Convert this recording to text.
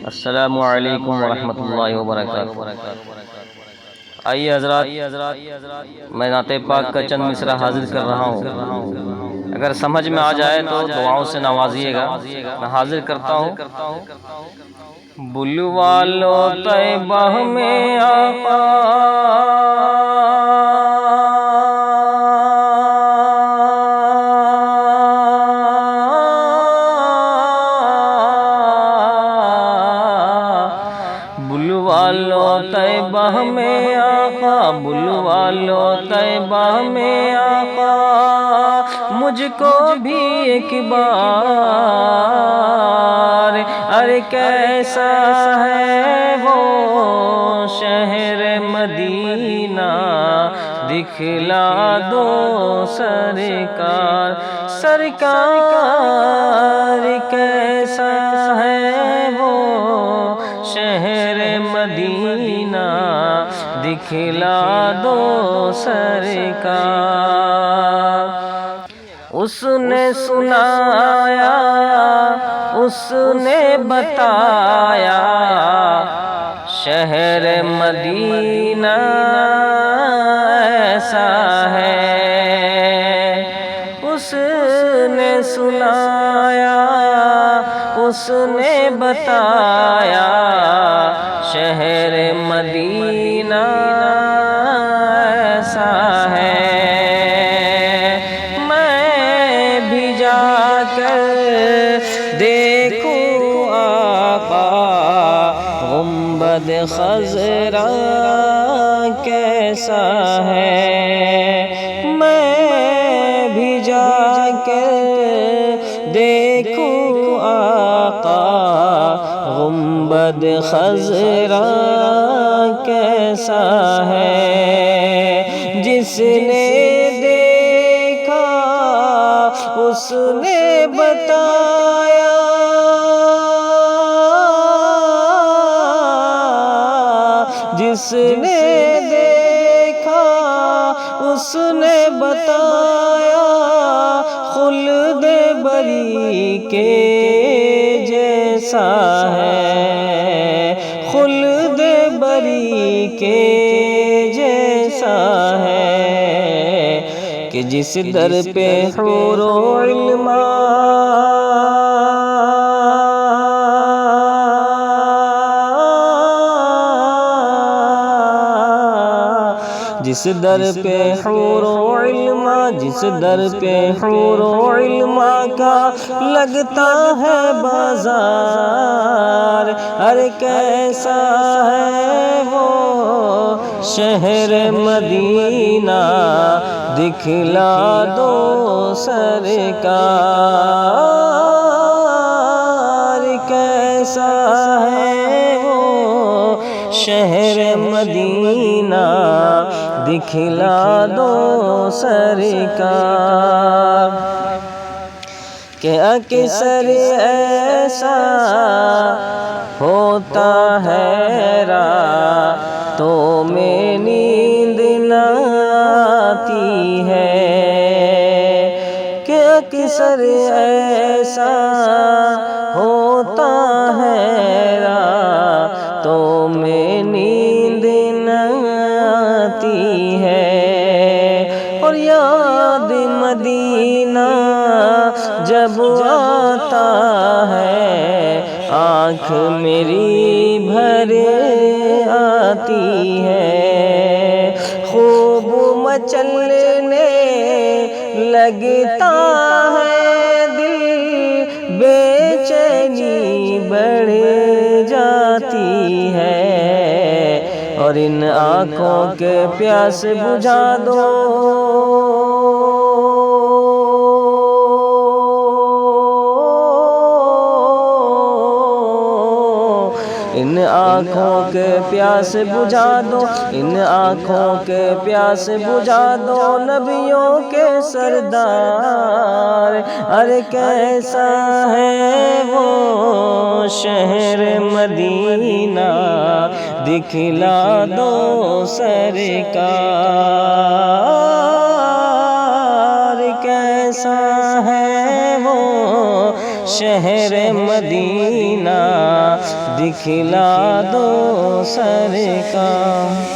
السلام علیکم ورحمۃ اللہ وبرکاتہ۔ آئیے حضرات، میں نعت پاک کا چند مصرع حاضر کر رہا ہوں، اگر سمجھ میں آ جائے تو دعاؤں سے نوازیے گا۔ میں حاضر کرتا ہوں۔ بلوالو طیبہ میں آقا بلوالو طیبہ میں آقا، بلوالو طیبہ میں آقا، مجھ کو بھی ایک بار، ارے کیسا ہے وہ شہر مدینہ، دکھلا دو سرکار، سرکار کیسا ہے وہ شہر مدینہ، دکھلا دو سرکار۔ اس نے سنایا، اس نے بتایا، شہر مدینہ ایسا ہے۔ اس نے سنایا، اس نے بتایا، شہر مدینہ ایسا ہے۔ میں بھی جا کر دیکھوں آقا، گنبد خضرا کیسا ہے۔ میں بھی جا کر دیکھوں آقا، گنبد خضرا کیسا ہے۔ جس نے دیکھا اس نے بتایا، جس نے دیکھا اس نے بتایا، خلد بری کے جیسا ہے، خلد بری کے جیسا ہے۔ کہ جس در پہ حور و علما جس در پہ حور و علما، جس در پہ حور و علما کا لگتا ہے بازار، ارے کیسا ہے وہ شہر مدینہ، دکھلا دو سرکار، کیسا ہے وہ شہر مدینہ، دکھلا دو سرکار۔ کہ اکثر ایسا ہوتا ہے راتوں میں نیند نہ آتی ہے، کہ اکثر ایسا ہوتا ہے راتوں میں نیند نہ آتی ہے، اور یاد مدینہ جب آتا ہے، آنکھ میری بھر آتی ہے، خوب مچلنے لگتا ہے دل، بے چینی بڑھ جاتی ہے، اور ان آنکھوں کے پیاس بجھا دو، ان آنکھوں کے پیاس بجھا دو، ان آنکھوں کے پیاس بجھا دو، نبیوں کے سردار، ارے کیسا ہے وہ شہر مدینہ، دکھلا دو سرکار، کیسا ہے وہ شہر مدینہ، دکھلا دو سرکار